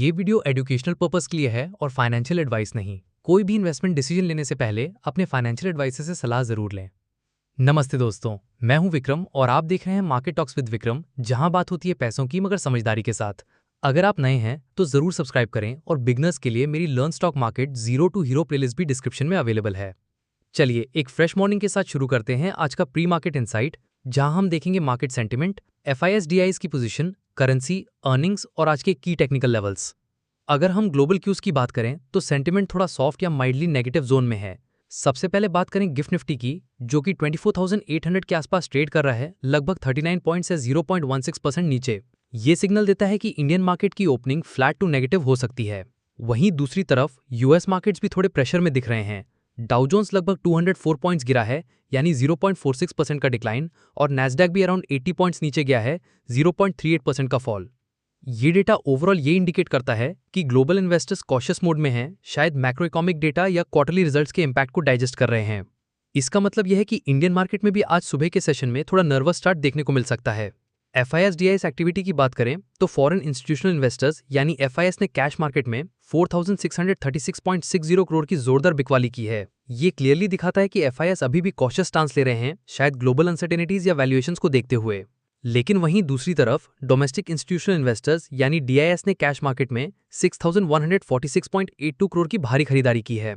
ये video educational purpose के लिए है और फाइनेंशियल एडवाइस नहीं। कोई भी इन्वेस्टमेंट डिसीजन लेने से पहले अपने फाइनेंशियल एडवाइजर से सलाह जरूर लें। नमस्ते दोस्तों, मैं हूं विक्रम और आप देख रहे हैं मार्केट टॉक्स विद विक्रम, जहां बात होती है पैसों की मगर समझदारी के साथ। अगर आप नए हैं तो जरूर सब्सक्राइब करें और बिगनर्स के लिए मेरी learn stock market zero to hero playlist भी डिस्क्रिप्शन में अवेलेबल है। चलिए एक फ्रेश मॉर्निंग के साथ शुरू करते हैं आज का प्री मार्केट इनसाइट, जहां हम देखेंगे मार्केट सेंटिमेंट, FIS/DIs की पोजीशन, करेंसी, अर्निंग्स और आज के की टेक्निकल लेवल्स। अगर हम ग्लोबल क्यूज की बात करें तो सेंटिमेंट थोड़ा सॉफ्ट या माइल्डली नेगेटिव जोन में है। सबसे पहले बात करें गिफ्ट निफ्टी की, जो कि 24,800 के आसपास ट्रेड कर रहा है, लगभग 39 पॉइंट से 0.16% नीचे। ये सिग्नल देता है कि इंडियन मार्केट की ओपनिंग फ्लैट टू नेगेटिव हो सकती है। वहीं दूसरी तरफ यूएस मार्केट्स भी थोड़े प्रेशर में दिख रहे हैं। डाउ जोन्स लगभग 204 पॉइंट्स गिरा है, यानी 0.46% का डिक्लाइन, और नैस्डैक भी अराउंड 80 पॉइंट्स नीचे गया है, 0.38% का फॉल। ये डेटा ओवरऑल ये इंडिकेट करता है कि ग्लोबल इन्वेस्टर्स कॉशियस मोड में हैं, शायद मैक्रो इकोनॉमिक डेटा या क्वार्टरली रिजल्ट्स के इम्पैक्ट को डाइजेस्ट कर रहे हैं। इसका मतलब यह है कि इंडियन मार्केट में भी आज सुबह के सेशन में थोड़ा नर्वस स्टार्ट देखने को मिल सकता है। FIS/DIs एक्टिविटी की बात करें तो फॉरेन इंस्टीट्यूशनल इन्वेस्टर्स यानी FIS ने कैश मार्केट में 4,636.60 करोड़ की जोरदार बिकवाली की है। ये क्लियरली दिखाता है कि FIS अभी भी कॉशियस स्टांस ले रहे हैं, शायद ग्लोबल अनसर्टेनिटीज या वैल्यूएशंस को देखते हुए। लेकिन वहीं दूसरी तरफ डोमेस्टिक इंस्टीट्यूशनल इन्वेस्टर्स यानी DIS ने कैश मार्केट में 6,146.82 करोड़ की भारी खरीदारी की है।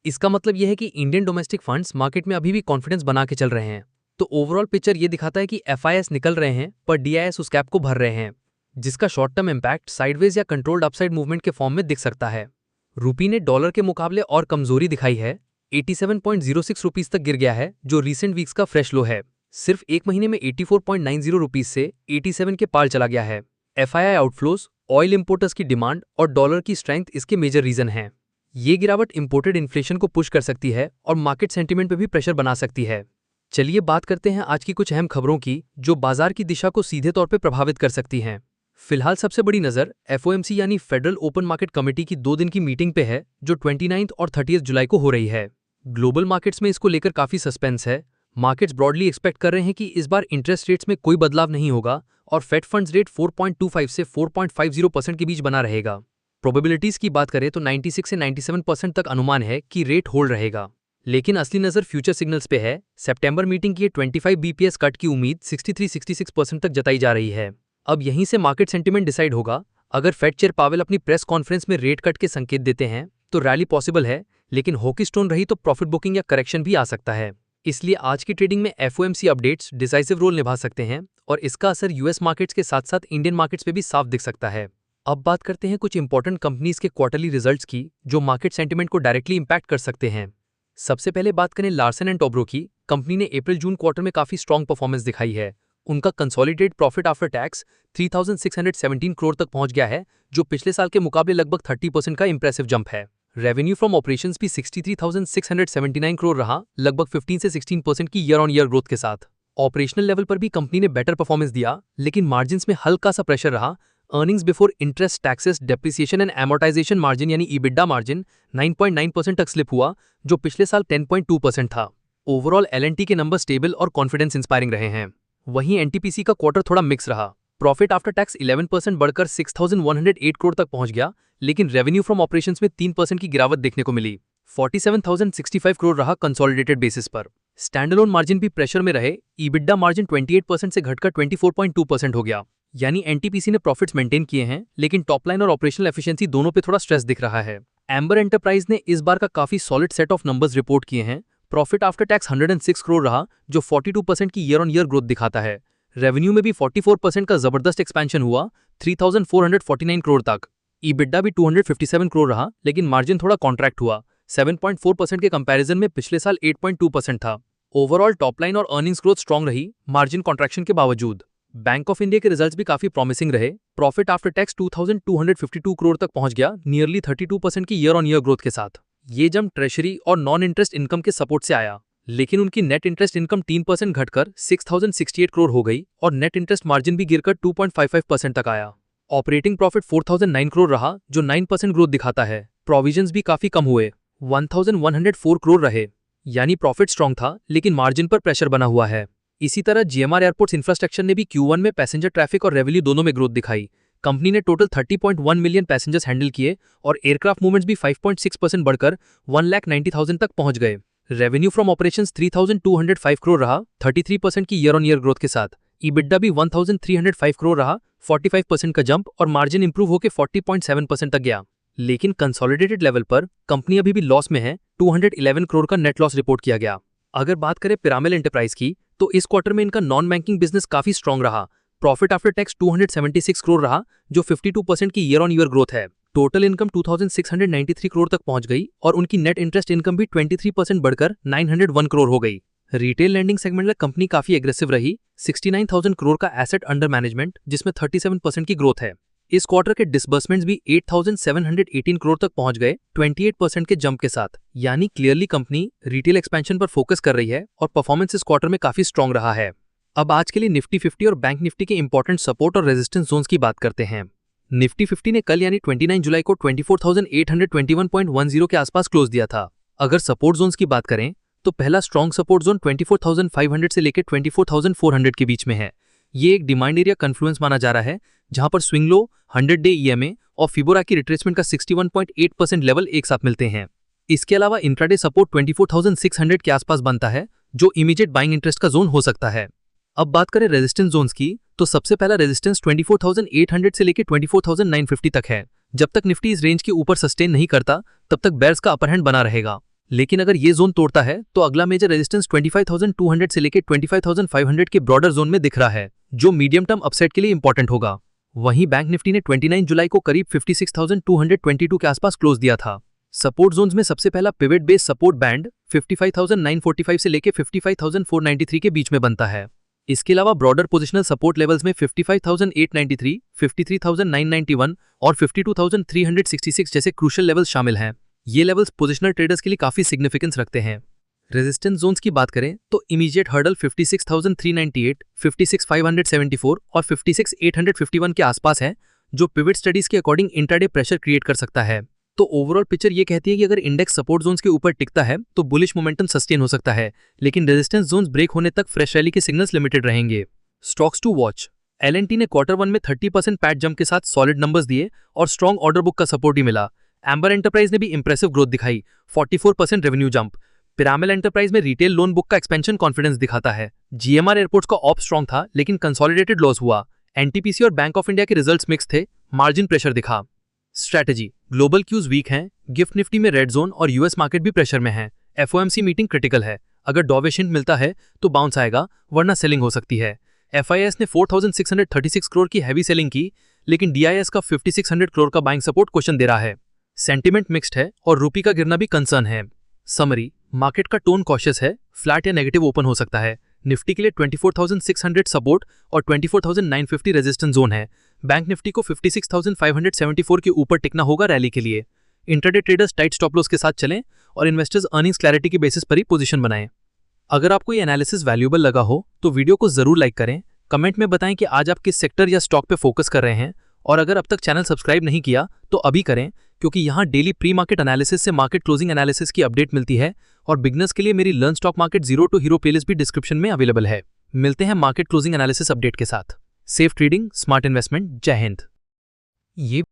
इसका मतलब यह है कि इंडियन डोमेस्टिक फंड्स मार्केट में अभी भी कॉन्फिडेंस बना के चल रहे हैं। तो ओवरऑल पिक्चर ये दिखाता है कि FIS निकल रहे हैं पर DIS उस कैप को भर रहे हैं, जिसका शॉर्ट टर्म इम्पैक्ट साइडवेज या कंट्रोल्ड अपसाइड मूवमेंट के फॉर्म में दिख सकता है। रूपी ने डॉलर के मुकाबले और कमजोरी दिखाई है, 87.06 रुपीज तक गिर गया है, जो रीसेंट वीक्स का फ्रेश लो है। सिर्फ एक महीने में 84.90 रुपीज से 87 के पार चला गया है। FII आउटफ्लोज, ऑयल इंपोर्टर्स की डिमांड और डॉलर की स्ट्रेंथ इसके मेजर रीजन हैं। ये गिरावट इंपोर्टेड इन्फ्लेशन को पुश कर सकती है और मार्केट सेंटीमेंट पे भी प्रेशर बना सकती है। चलिए बात करते हैं आज की कुछ अहम खबरों की, जो बाजार की दिशा को सीधे तौर पे प्रभावित कर सकती हैं। फिलहाल सबसे बड़ी नजर FOMC यानी फेडरल ओपन मार्केट कमेटी की 2 दिन की मीटिंग पे है, जो 29 और 30 जुलाई को हो रही है। ग्लोबल मार्केट्स में इसको लेकर काफी सस्पेंस है। मार्केट्स ब्रॉडली एक्सपेक्ट कर रहे हैं कि इस बार इंटरेस्ट रेट्स में कोई बदलाव नहीं होगा और फेड फंड्स रेट 4.25 से 4.50% के बीच बना रहेगा। प्रोबेबिलिटीज की बात करें तो 96 से 97% तक अनुमान है कि रेट होल्ड रहेगा। लेकिन असली नजर फ्यूचर सिग्नल्स पे है। सितंबर मीटिंग की 25 BPS कट की उम्मीद 63-66% तक जताई जा रही है। अब यहीं से मार्केट सेंटीमेंट डिसाइड होगा। अगर फेड चेयर पावेल अपनी प्रेस कॉन्फ्रेंस में रेट कट के संकेत देते हैं तो रैली पॉसिबल है, लेकिन हॉकिश टोन रही तो प्रॉफिट बुकिंग या करेक्शन भी आ सकता है। इसलिए आज की ट्रेडिंग में FOMC अपडेट्स डिसाइसिव रोल निभा सकते हैं और इसका असर US मार्केट्स के साथ साथ इंडियन मार्केट्स पे भी साफ दिख सकता है। अब बात करते हैं कुछ इंपॉर्टेंट कंपनीज के क्वार्टरली रिजल्ट्स की, जो मार्केट सेंटीमेंट को डायरेक्टली इंपैक्ट कर सकते हैं। सबसे पहले बात करें लार्सन एंड टोब्रो की। कंपनी ने अप्रैल जून क्वार्टर में काफी स्ट्रॉन्ग परफॉर्मेंस दिखाई है। उनका consolidated profit after tax 3,617 crore तक पहुंच गया है, जो पिछले साल के मुकाबले लगभग 30% का इंप्रेसिव जंप है। रेवेन्यू फ्रॉम ऑपरेशंस भी 63,679 करोड़ रहा, लगभग 15 से 16% की ईयर ऑन ईयर ग्रोथ के साथ। ऑपरेशनल लेवल पर भी कंपनी ने बेटर परफॉर्मेंस दिया, लेकिन मार्जिन्स में हल्का सा प्रेशर रहा। Earnings before interest, taxes, depreciation and amortisation margin यानी EBITDA मार्जिन 9.9% तक स्लिप हुआ, जो पिछले साल 10.2% था। ओवरऑल L&T के नंबर स्टेबल और कॉन्फिडेंस इंस्पायरिंग रहे हैं। वहीं NTPC का क्वार्टर थोड़ा मिक्स रहा। प्रॉफिट आफ्टर टैक्स 11% बढ़कर 6,108 करोड़ तक पहुंच गया, लेकिन रेवेन्यू फ्रॉम ऑपरेशंस में 3% की गिरावट देखने को मिली। 47,065 करोड़ रहा कंसोलिडेटेड बेसिस पर। स्टैंडअलोन मार्जिन भी प्रेशर में रहे। EBITDA मार्जिन 28% से घटकर 24.2% हो गया। यानी NTPC ने प्रॉफिट्स मेंटेन किए हैं, लेकिन टॉप लाइन और ऑपरेशनल एफिशिएंसी दोनों पे थोड़ा स्ट्रेस दिख रहा है। एम्बर एंटरप्राइज ने इस बार का काफी solid set of numbers report किए हैं। प्रॉफिट आफ्टर टैक्स 106 करोड़ रहा, जो 42% की ईयर ऑन ईयर ग्रोथ दिखाता है। रेवेन्यू में भी 44% का जबरदस्त एक्सपेंशन हुआ, 3,449 करोड़ तक। EBITDA भी 257 करोड़ रहा, लेकिन मार्जिन थोड़ा कॉन्ट्रैक्ट हुआ, 7.4% के कंपैरिजन में पिछले साल 8.2% था। ओवरऑल टॉप लाइन और अर्निंग्स ग्रोथ स्ट्रॉन्ग रही, मार्जिन कॉन्ट्रैक्शन के बावजूद। बैंक ऑफ इंडिया के रिजल्ट्स भी काफी प्रॉमिसिंग रहे। प्रॉफिट आफ्टर टैक्स 2,252 करोड़ तक पहुंच गया, नियरली 32% की ईयर ऑन ईयर ग्रोथ के साथ। ये जंप ट्रेजरी और नॉन इंटरेस्ट इनकम के सपोर्ट से आया, लेकिन उनकी नेट इंटरेस्ट इनकम 3% घटकर 6,068 करोड़ हो गई और नेट इंटरेस्ट मार्जिन भी गिरकर 2.55% तक आया। ऑपरेटिंग प्रॉफिट 4,009 करोड़ रहा, जो 9% ग्रोथ दिखाता है। प्रोविजंस भी काफी कम हुए, 1,104 करोड़ रहे, यानी प्रॉफिट स्ट्रॉन्ग था, लेकिन मार्जिन पर प्रेशर बना हुआ है। इसी तरह GMR एयरपोर्ट्स इंफ्रास्ट्रक्चर ने भी Q1 में पैसेंजर ट्रैफिक और रेवेन्यू दोनों में ग्रोथ दिखाई, कंपनी ने टोटल 30.1 मिलियन पैसेंजर्स हैंडल किए और एयरक्राफ्ट मूवमेंट्स भी 5.6% बढ़कर 1,90,000 तक पहुंच गए। रेवेन्यू फ्रॉम ऑपरेशंस 3,205 करोड़ रहा 33% की ईयर ऑन ईयर ग्रोथ के साथ। ईबिटडा भी 1,305 करोड़ रहा 45% का जंप और मार्जिन इंप्रूव होकर 40.7% तक गया। लेकिन कंसोलिडेटेड लेवल पर कंपनी अभी भी लॉस में है। 211 करोड़ का नेट लॉस रिपोर्ट किया गया। अगर बात करें पिरामिल एंटरप्राइज की तो इस क्वार्टर में इनका नॉन बैंकिंग बिजनेस काफी स्ट्रांग रहा। प्रॉफिट आफ्टर टैक्स 276 करोड़ रहा जो 52% की ईयर ऑन ईयर ग्रोथ है। टोटल इनकम 2,693 करोड़ तक पहुंच गई और उनकी नेट इंटरेस्ट इनकम भी 23% बढ़कर 901 करोड़ हो गई। रिटेल लैंडिंग सेगमेंट में कंपनी काफी एग्रेसिव रही। 69,000 करोड़ का एसेट अंडर मैनेजमेंट जिसमें 37% की ग्रोथ है। इस क्वार्टर के डिसबर्समेंट्स भी 8,718 करोड़ तक पहुंच गए 28% के जंप के साथ। यानी क्लियरली कंपनी रिटेल एक्सपेंशन पर फोकस कर रही है और परफॉर्मेंस इस क्वार्टर में काफी स्ट्रांग रहा है। अब आज के लिए निफ्टी 50 और बैंक निफ्टी के इंपॉर्टेंट सपोर्ट और रेजिस्टेंस जोन्स की बात करते हैं। निफ्टी 50 ने कल यानी 29 जुलाई को 24,821.10 के आसपास क्लोज दिया था। अगर सपोर्ट जोन्स की बात करें तो पहला स्ट्रॉन्ग सपोर्ट जोन 24,500 से लेकर 24,400 के बीच में है। ये एक डिमांड एरिया कन्फ्लुएंस माना जा रहा है जहां पर स्विंग लो, 100 डे ईएमए और फिबोनाची रिट्रेसमेंट का 61.8% लेवल एक साथ मिलते हैं। इसके अलावा इंट्राडे सपोर्ट 24,600 के आसपास बनता है जो इमीडिएट बाइंग इंटरेस्ट का जोन हो सकता है। अब बात करें रेजिस्टेंस जोन्स की तो सबसे पहला रेजिस्टेंस 24,800 से लेकर 24,950 तक है। जब तक निफ्टी इस रेंज के ऊपर सस्टेन नहीं करता तब तक बेयर्स का अपर हैंड बना रहेगा। लेकिन अगर ये जोन तोड़ता है तो अगला मेजर रेजिस्टेंस 25,200 से लेकर 25,500 के ब्रॉडर जोन में दिख रहा है जो मीडियम टर्म अपसाइड के लिए इंपॉर्टेंट होगा। वहीं बैंक निफ्टी ने 29 जुलाई को करीब 56,222 के आसपास क्लोज दिया था। सपोर्ट जोन्स में सबसे पहला पिवट बेस सपोर्ट बैंड 55,945 से लेकर 55,493 के बीच में बनता है। इसके अलावा ब्रॉडर पोजिशनल सपोर्ट लेवल्स में 55,893, 53,991 और 52,366 जैसे क्रूशियल लेवल्स शामिल हैं। ये लेवल्स पोजिशनल ट्रेडर्स के लिए काफी सिग्निफिकेंस रखते हैं। रेजिस्टेंस जोन्स की बात करें तो इमीडिएट हर्डल 56,398, 56,574 और 56,851 के आसपास है जो पिवट स्टडीज के अकॉर्डिंग इंट्राडे प्रेशर क्रिएट कर सकता है। तो ओवरऑल पिक्चर ये कहती है कि अगर इंडेक्स सपोर्ट जोन्स के ऊपर टिकता है तो बुलिश मोमेंटम सस्टेन हो सकता है, लेकिन रेजिस्टेंस जोन्स ब्रेक होने तक फ्रेश रैली के सिग्नल्स लिमिटेड रहेंगे। Stocks to watch. L&T ने क्वार्टर 1 में 30% पैट जंप के साथ सॉलिड नंबर्स दिए और स्ट्रॉन्ग ऑर्डर बुक का सपोर्ट ही मिला। एम्बर एंटरप्राइज ने भी इंप्रेसिव ग्रोथ दिखाई, 44% रेवेन्यू जंप। पिरामिल एंटरप्राइज में रिटेल लोन बुक का एक्सपेंशन कॉन्फिडेंस दिखाता है। GMR एयरपोर्ट्स का ऑप स्ट्रॉन्ग था लेकिन कंसोलिडेटेड लॉस हुआ। NTPC और बैंक ऑफ इंडिया के रिजल्ट्स मिक्स थे, मार्जिन प्रेशर दिखा। स्ट्रैटेजी। ग्लोबल क्यूज वीक हैं, गिफ्ट निफ्टी में रेड जोन और यूएस मार्केट भी प्रेशर में है। FOMC मीटिंग क्रिटिकल है, अगर डॉवेश हिंट मिलता है तो बाउंस आएगा वरना सेलिंग हो सकती है। FIS ने 4,636 करोड़ की हैवी सेलिंग की लेकिन DIS का 5,600 करोड़ का बाइंग सपोर्ट क्वेश्चन दे रहा है। सेंटिमेंट मिक्स्ड है और रूपी का गिरना भी कंसर्न है। समरी। मार्केट का टोन कॉशियस है, फ्लैट या नेगेटिव ओपन हो सकता है। निफ्टी के लिए 24,600 सपोर्ट और 24,950 रेजिस्टेंस जोन है। बैंक निफ्टी को 56,574 के ऊपर टिकना होगा रैली के लिए। Intraday traders tight stop loss के साथ चलें और इन्वेस्टर्स अर्निंग्स क्लैरिटी के बेसिस पर ही पोजीशन बनाएं। अगर आपको ये एनालिसिस वैल्यूएबल लगा हो तो वीडियो को जरूर लाइक करें। कमेंट में बताएं कि आज आप किस सेक्टर या स्टॉक पे फोकस कर रहे हैं और अगर अब तक चैनल सब्सक्राइब नहीं किया तो अभी करें क्योंकि यहाँ डेली प्री मार्केट एनालिसिस से मार्केट क्लोजिंग एनालिसिस की अपडेट मिलती है और बिगनर्स के लिए मेरी learn stock market zero to hero playlist भी डिस्क्रिप्शन में अवेलेबल है। मिलते हैं मार्केट क्लोजिंग एनालिसिस अपडेट के साथ। Safe trading, smart investment. जय हिंद। ये